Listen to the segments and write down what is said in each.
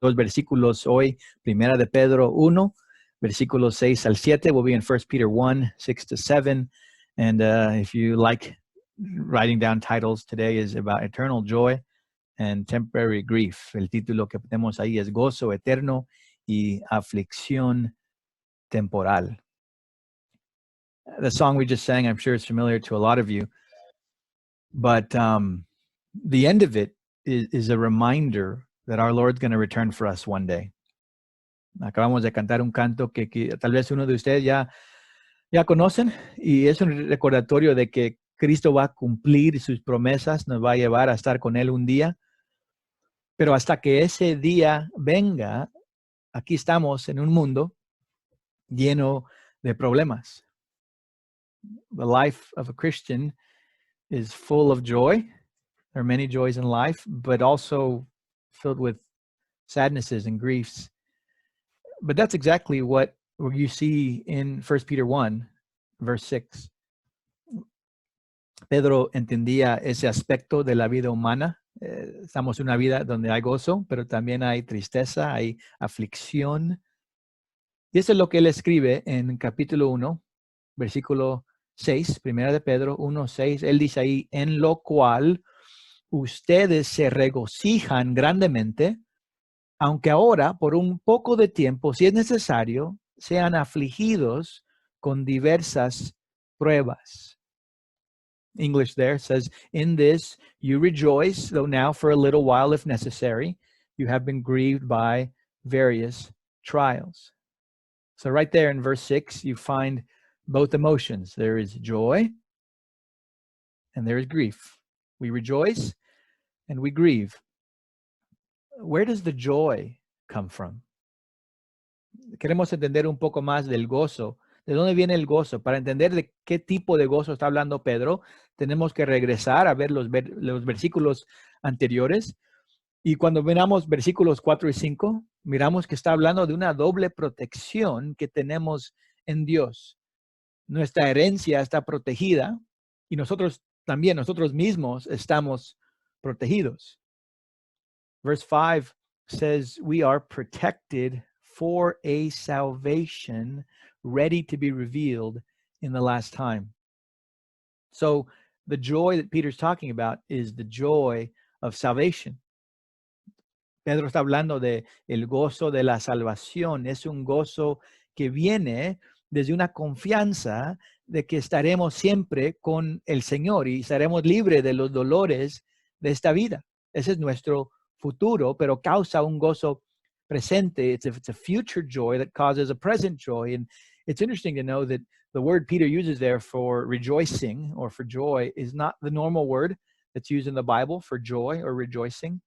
dos versículos hoy, Primera de Pedro 1, versículos 6 al 7. We'll be in 1 Peter 1, 6 to 7. And if you like writing down titles, today is about eternal joy and temporary grief. El título que tenemos ahí es Gozo Eterno y Aflicción Temporal. The song we just sang, I'm sure it's familiar to a lot of you, but the end of it is a reminder that our Lord's going to return for us one day. Acabamos de cantar un canto que tal vez uno de ustedes ya conocen, y es un recordatorio de que Cristo va a cumplir sus promesas, nos va a llevar a estar con Él un día, pero hasta que ese día venga, aquí estamos en un mundo lleno de problemas. The life of a Christian is full of joy. There are many joys in life, but also filled with sadnesses and griefs. But that's exactly what you see in 1 Peter 1, verse 6. Pedro entendía ese aspecto de la vida humana. Estamos en una vida donde hay gozo, pero también hay tristeza, hay aflicción. Y eso es lo que él escribe en capítulo 1, versículo 6, Primera de Pedro 1, 6. Él dice ahí, en lo cual ustedes se regocijan grandemente, aunque ahora, por un poco de tiempo, si es necesario, sean afligidos con diversas pruebas. English there says, in this you rejoice, though now for a little while, if necessary, you have been grieved by various trials. So right there in verse 6, you find both emotions. There is joy and there is grief. We rejoice and we grieve. Where does the joy come from? Queremos entender un poco más del gozo. ¿De dónde viene el gozo? Para entender de qué tipo de gozo está hablando Pedro, tenemos que regresar a ver los versículos anteriores. Y cuando miramos versículos 4 y 5, miramos que está hablando de una doble protección que tenemos en Dios. Nuestra herencia está protegida y nosotros también, nosotros mismos estamos protegidos. Verse 5 says, we are protected for a salvation ready to be revealed in the last time. So the joy that Peter's talking about is the joy of salvation. Pedro está hablando de el gozo de la salvación. Es un gozo que viene desde una confianza de que estaremos siempre con el Señor y estaremos libres de los dolores de esta vida. Ese es nuestro futuro, pero causa un gozo presente. It's a future joy that causes a present joy. And it's interesting to know that the word Peter uses there for rejoicing or for joy is not the normal word that's used in the Bible for joy or rejoicing.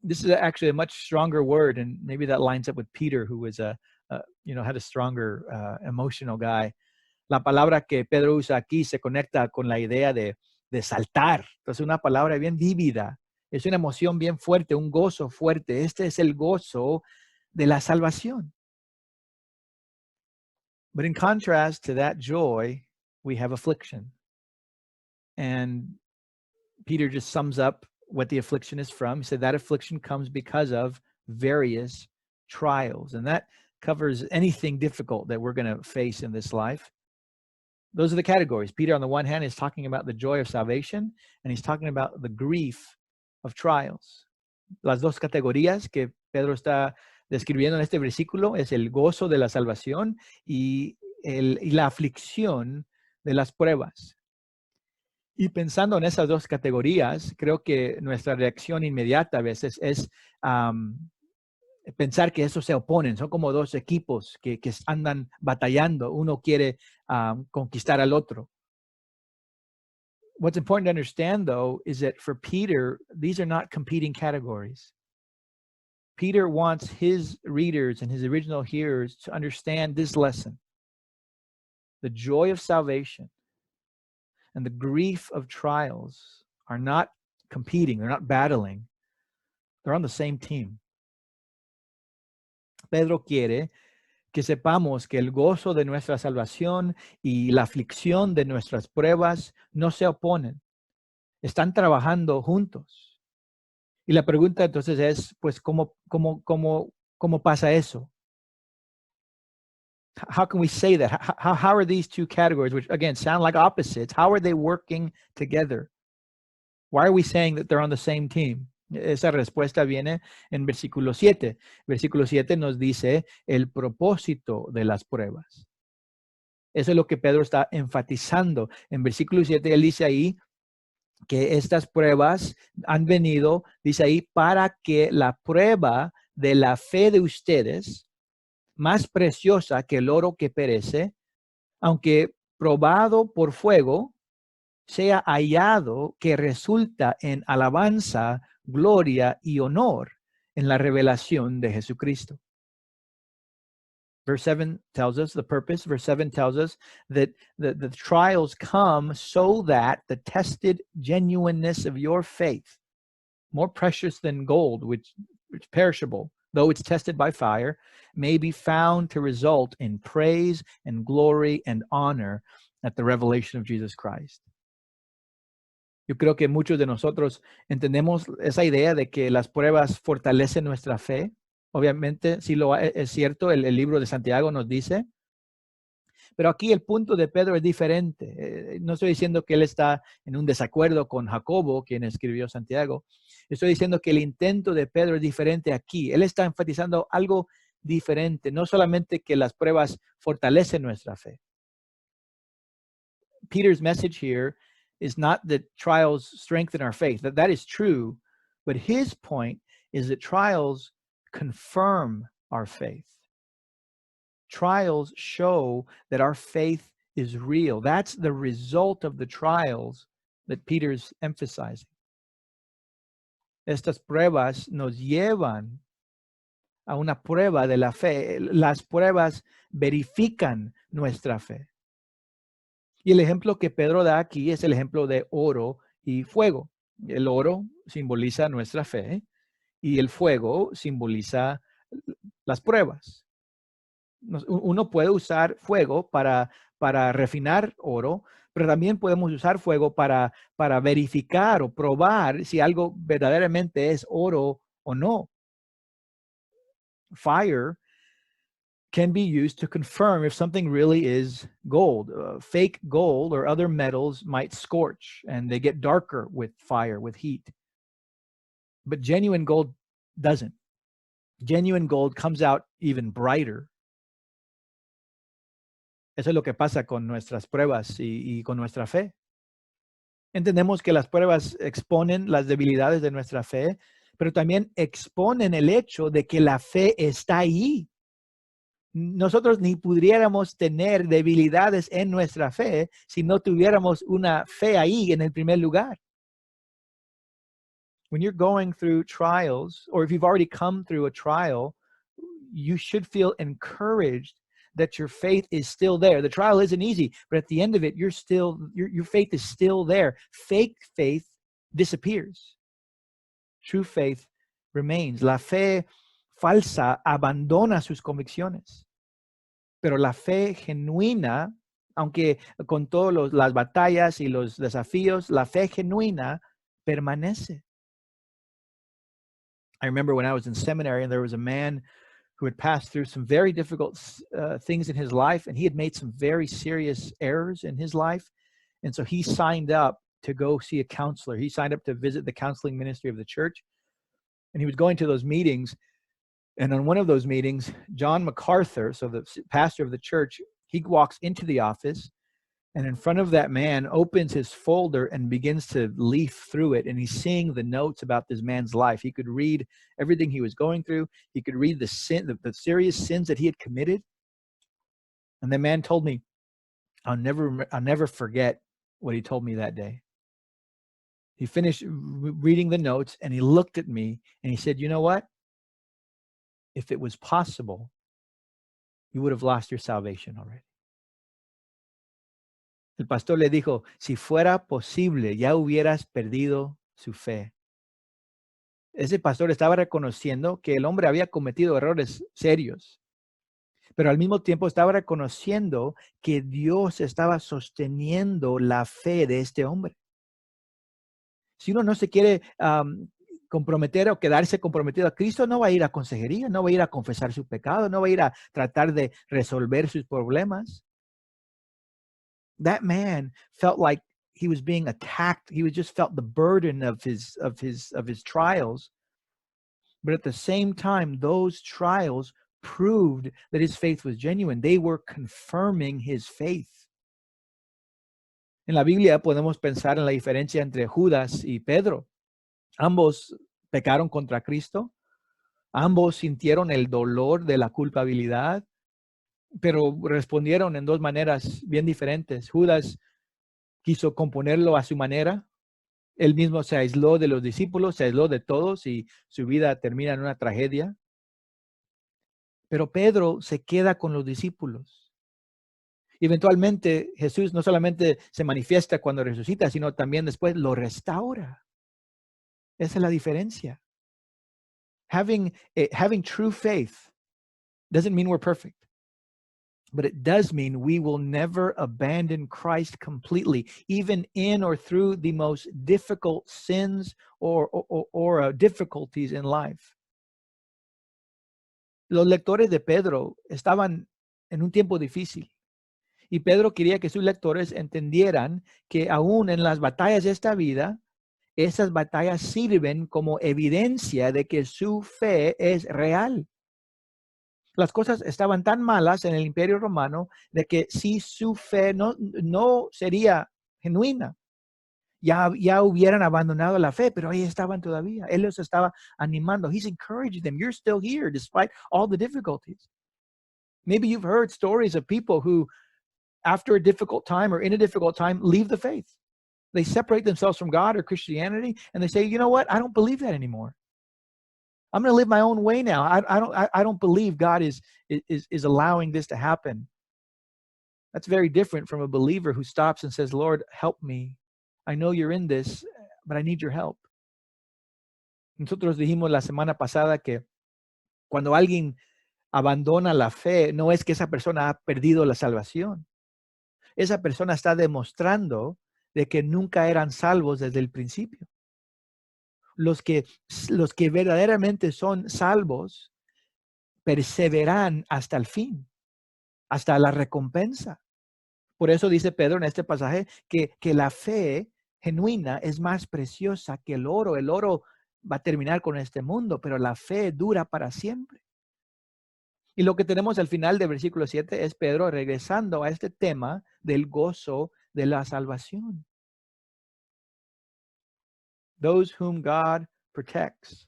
This is actually a much stronger word, and maybe that lines up with Peter, who was had a stronger emotional guy. La palabra que Pedro usa aquí se conecta con la idea de saltar. Entonces, una palabra bien vívida. Es una emoción bien fuerte, un gozo fuerte. Este es el gozo de la salvación. But in contrast to that joy, we have affliction. And Peter just sums up what the affliction is from. He said that affliction comes because of various trials. And that covers anything difficult that we're going to face in this life. Those are the categories. Peter, on the one hand, is talking about the joy of salvation, and he's talking about the grief of trials. Las dos categorías que Pedro está describiendo en este versículo es el gozo de la salvación y la aflicción de las pruebas. Y pensando en esas dos categorías, creo que nuestra reacción inmediata a veces es pensar que eso se oponen. Son como dos equipos que andan batallando. Uno quiere conquistar al otro. What's important to understand, though, is that for Peter, these are not competing categories. Peter wants his readers and his original hearers to understand this lesson. The joy of salvation and the grief of trials are not competing. They're not battling. They're on the same team. Pedro quiere que sepamos que el gozo de nuestra salvación y la aflicción de nuestras pruebas no se oponen. Están trabajando juntos. Y la pregunta entonces es, pues, ¿cómo pasa eso? How can we say that? How are these two categories, which again sound like opposites, how are they working together? Why are we saying that they're on the same team? Esa respuesta viene en versículo 7. Versículo 7 nos dice el propósito de las pruebas. Eso es lo que Pedro está enfatizando. En versículo 7 él dice ahí que estas pruebas han venido, dice ahí, para que la prueba de la fe de ustedes, más preciosa que el oro que perece, aunque probado por fuego, sea hallado que resulta en alabanza, gloria y honor en la revelación de Jesucristo. Verse 7 tells us the purpose. Verse 7 tells us that the trials come so that the tested genuineness of your faith, more precious than gold, which is perishable, though it's tested by fire, may be found to result in praise and glory and honor at the revelation of Jesus Christ. Yo creo que muchos de nosotros entendemos esa idea de que las pruebas fortalecen nuestra fe. Obviamente, sí es cierto, el libro de Santiago nos dice, pero aquí el punto de Pedro es diferente. No estoy diciendo que él está en un desacuerdo con Jacobo, quien escribió Santiago. Estoy diciendo que el intento de Pedro es diferente aquí. Él está enfatizando algo diferente, no solamente que las pruebas fortalecen nuestra fe. Peter's message here is not that trials strengthen our faith. That is true, but his point is that trials confirm our faith. Trials show that our faith is real. That's the result of the trials that Peter's emphasizing. Estas pruebas nos llevan a una prueba de la fe. Las pruebas verifican nuestra fe. Y el ejemplo que Pedro da aquí es el ejemplo de oro y fuego. El oro simboliza nuestra fe y el fuego simboliza las pruebas. Uno puede usar fuego para refinar oro, pero también podemos usar fuego para verificar o probar si algo verdaderamente es oro o no. Fire can be used to confirm if something really is gold. Fake gold or other metals might scorch and they get darker with fire, with heat. But genuine gold doesn't. Genuine gold comes out even brighter. Eso es lo que pasa con nuestras pruebas y con nuestra fe. Entendemos que las pruebas exponen las debilidades de nuestra fe, pero también exponen el hecho de que la fe está ahí. Nosotros ni pudiéramos tener debilidades en nuestra fe si no tuviéramos una fe ahí en el primer lugar. When you're going through trials, or if you've already come through a trial, you should feel encouraged that your faith is still there. The trial isn't easy, but at the end of it, your faith is still there. Fake faith disappears. True faith remains. La fe falsa abandona sus convicciones. Pero la fe genuina, aunque con todas las batallas y los desafíos, la fe genuina permanece. I remember when I was in seminary and there was a man who had passed through some very difficult things in his life, and he had made some very serious errors in his life. And so he signed up to go see a counselor. He signed up to visit the counseling ministry of the church. And he was going to those meetings. And on one of those meetings, John MacArthur, so the pastor of the church, he walks into the office and in front of that man opens his folder and begins to leaf through it. And he's seeing the notes about this man's life. He could read everything he was going through. He could read the serious sins that he had committed. And the man told me, I'll never forget what he told me that day. He finished reading the notes and he looked at me and he said, you know what? If it was possible, you would have lost your salvation already. El pastor le dijo, si fuera posible, ya hubieras perdido su fe. Ese pastor estaba reconociendo que el hombre había cometido errores serios, pero al mismo tiempo estaba reconociendo que Dios estaba sosteniendo la fe de este hombre. Si uno no se quiere comprometer o quedarse comprometido a Cristo, no va a ir a consejería, no va a ir a confesar su pecado, no va a ir a tratar de resolver sus problemas. That man felt like he was being attacked. He just felt the burden of his trials. But at the same time, those trials proved that his faith was genuine. They were confirming his faith. En la Biblia podemos pensar en la diferencia entre Judas y Pedro. Ambos pecaron contra Cristo. Ambos sintieron el dolor de la culpabilidad, pero respondieron en dos maneras bien diferentes. Judas quiso componerlo a su manera. Él mismo se aisló de los discípulos, se aisló de todos y su vida termina en una tragedia. Pero Pedro se queda con los discípulos. Eventualmente Jesús no solamente se manifiesta cuando resucita, sino también después lo restaura. Esa es la diferencia. Having true faith doesn't mean we're perfect. But it does mean we will never abandon Christ completely, even in or through the most difficult sins or difficulties in life. Los lectores de Pedro estaban en un tiempo difícil. Y Pedro quería que sus lectores entendieran que aún en las batallas de esta vida, esas batallas sirven como evidencia de que su fe es real. Las cosas estaban tan malas en el Imperio Romano de que si su fe no sería genuina, ya hubieran abandonado la fe, pero ahí estaban todavía. Él los estaba animando. He's encouraging them. You're still here despite all the difficulties. Maybe you've heard stories of people who, after a difficult time or in a difficult time, leave the faith. They separate themselves from God or Christianity, and they say, you know what? I don't believe that anymore. I'm going to live my own way now. I don't believe God is allowing this to happen. That's very different from a believer who stops and says, Lord, help me. I know you're in this, but I need your help. Nosotros dijimos la semana pasada que cuando alguien abandona la fe, no es que esa persona ha perdido la salvación. Esa persona está demostrando de que nunca eran salvos desde el principio. Los que verdaderamente son salvos perseveran hasta el fin, hasta la recompensa. Por eso dice Pedro en este pasaje que la fe genuina es más preciosa que el oro. El oro va a terminar con este mundo, pero la fe dura para siempre. Y lo que tenemos al final del versículo 7 es Pedro regresando a este tema del gozo de la salvación. Those whom God protects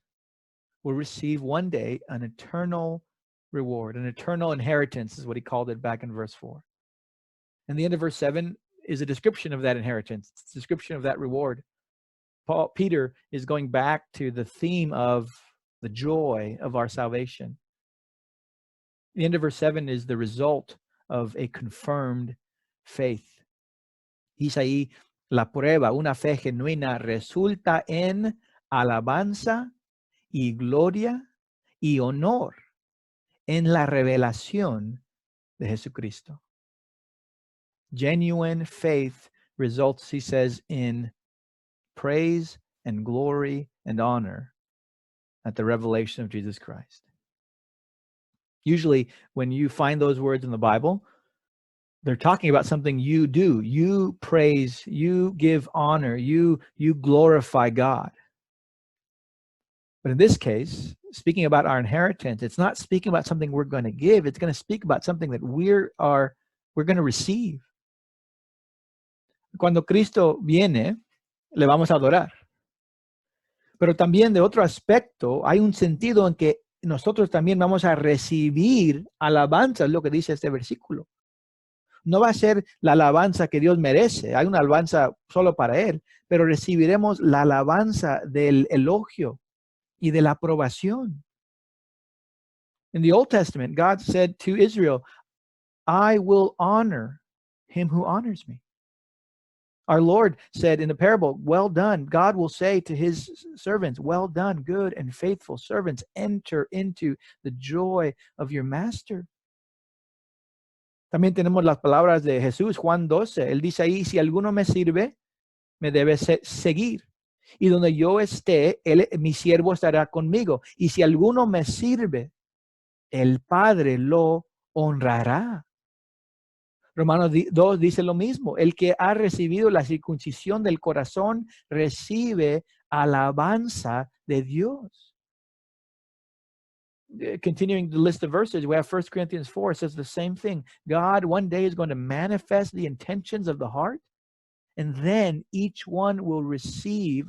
will receive one day an eternal reward, an eternal inheritance is what he called it back in verse 4. And the end of verse 7 is a description of that inheritance. It's a description of that reward. Peter is going back to the theme of the joy of our salvation. The end of verse 7 is the result of a confirmed faith. Dice ahí, la prueba, una fe genuina, resulta en alabanza y gloria y honor en la revelación de Jesucristo. Genuine faith results, he says, in praise and glory and honor at the revelation of Jesus Christ. Usually, when you find those words in the Bible, they're talking about something you do. You praise, you give honor, you glorify God. But in this case, speaking about our inheritance, it's not speaking about something we're going to give. It's going to speak about something that we're going to receive. Cuando Cristo viene, le vamos a adorar. Pero también de otro aspecto, hay un sentido en que nosotros también vamos a recibir alabanza, es lo que dice este versículo. No va a ser la alabanza que Dios merece, hay una alabanza solo para Él, pero recibiremos la alabanza del elogio y de la aprobación. In the Old Testament, God said to Israel, I will honor him who honors me. Our Lord said in the parable, well done. God will say to his servants, well done, good and faithful servants. Enter into the joy of your master. También tenemos las palabras de Jesús, Juan 12. Él dice ahí, si alguno me sirve, me debe seguir. Y donde yo esté, mi siervo estará conmigo. Y si alguno me sirve, el Padre lo honrará. Romanos 2 dice lo mismo. El que ha recibido la circuncisión del corazón recibe alabanza de Dios. Continuing the list of verses, we have 1 Corinthians 4 says the same thing. God one day is going to manifest the intentions of the heart, and then each one will receive,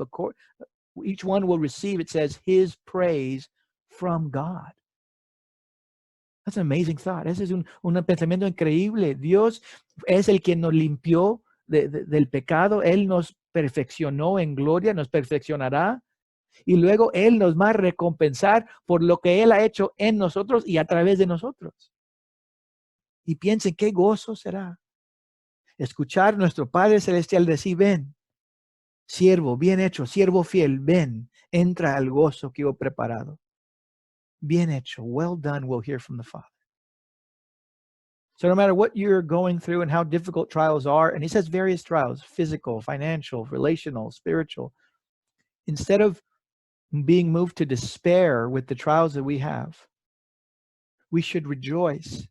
it says, his praise from God. That's an amazing thought. Ese es un pensamiento increíble. Dios es el que nos limpió del pecado. Él nos perfeccionó en gloria, nos perfeccionará. Y luego Él nos va a recompensar por lo que Él ha hecho en nosotros y a través de nosotros. Y piensen qué gozo será escuchar a nuestro Padre Celestial decir, ven, siervo, bien hecho, siervo fiel, ven, entra al gozo que he preparado. Bien hecho, well done, we'll hear from the Father. So no matter what you're going through and how difficult trials are, and he says various trials, physical, financial, relational, spiritual, instead of being moved to despair with the trials that we have, we should rejoice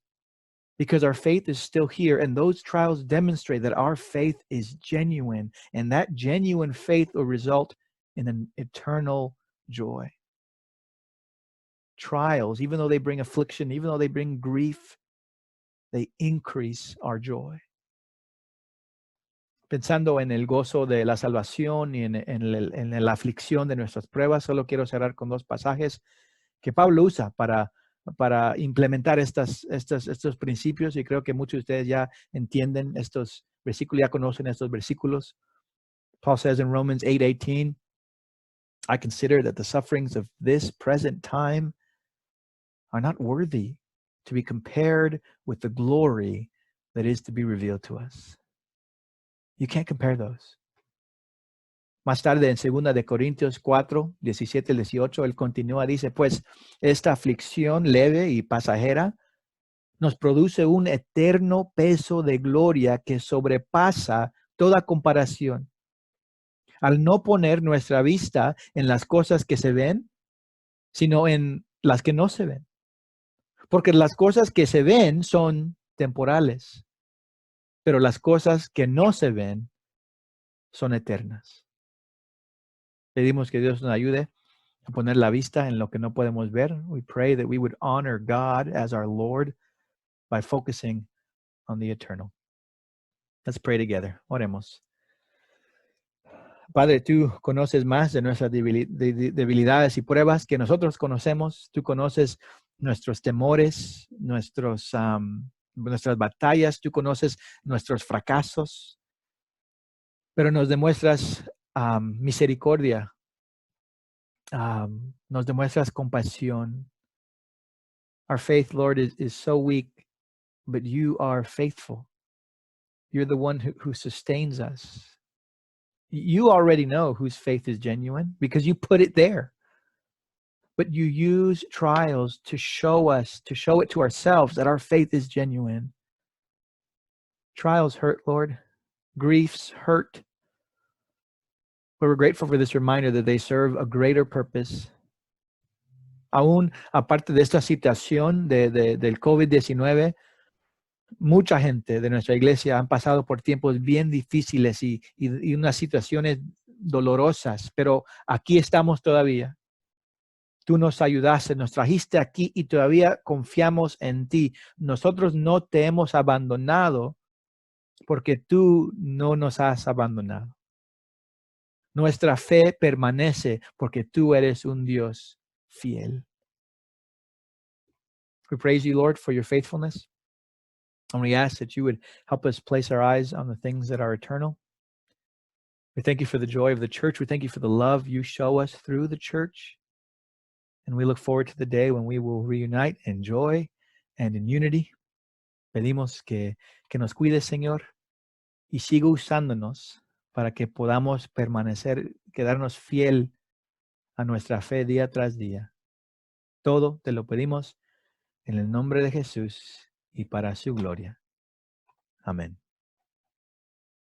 because our faith is still here. And those trials demonstrate that our faith is genuine. And that genuine faith will result in an eternal joy. Trials, even though they bring affliction, even though they bring grief, they increase our joy. Pensando en el gozo de la salvación y en la aflicción de nuestras pruebas, solo quiero cerrar con dos pasajes que Pablo usa para implementar estos principios, y creo que muchos de ustedes ya entienden estos versículos, ya conocen estos versículos. Paul says in Romans 8:18, I consider that the sufferings of this present time are not worthy to be compared with the glory that is to be revealed to us. You can't compare those. Más tarde en 2 de Corintios 4, 17 al 18, él continúa, dice, pues esta aflicción leve y pasajera nos produce un eterno peso de gloria que sobrepasa toda comparación. Al no poner nuestra vista en las cosas que se ven, sino en las que no se ven. Porque las cosas que se ven son temporales, pero las cosas que no se ven son eternas. Pedimos que Dios nos ayude a poner la vista en lo que no podemos ver. We pray that we would honor God as our Lord by focusing on the eternal. Let's pray together. Oremos. Padre, tú conoces más de nuestras debilidades y pruebas que nosotros conocemos. Tú conoces nuestros temores, nuestras batallas. Tú conoces nuestros fracasos. Pero nos demuestras misericordia. Nos demuestras compasión. Our faith, Lord, is so weak, but you are faithful. You're the one who sustains us. You already know whose faith is genuine because you put it there. But you use trials to show us, to show it to ourselves that our faith is genuine. Trials hurt, Lord. Griefs hurt. But we're grateful for this reminder that they serve a greater purpose. Aún aparte de esta situación del COVID-19, mucha gente de nuestra iglesia han pasado por tiempos bien difíciles y unas situaciones dolorosas, pero aquí estamos todavía. Tú nos ayudaste, nos trajiste aquí y todavía confiamos en ti. Nosotros no te hemos abandonado porque tú no nos has abandonado. Nuestra fe permanece porque tú eres un Dios fiel. We praise you, Lord, for your faithfulness. And we ask that you would help us place our eyes on the things that are eternal. We thank you for the joy of the church. We thank you for the love you show us through the church. And we look forward to the day when we will reunite in joy and in unity. Pedimos que nos cuides, Señor, y siga usándonos para que podamos permanecer, quedarnos fiel a nuestra fe día tras día. Todo te lo pedimos en el nombre de Jesús y para su gloria. Amén.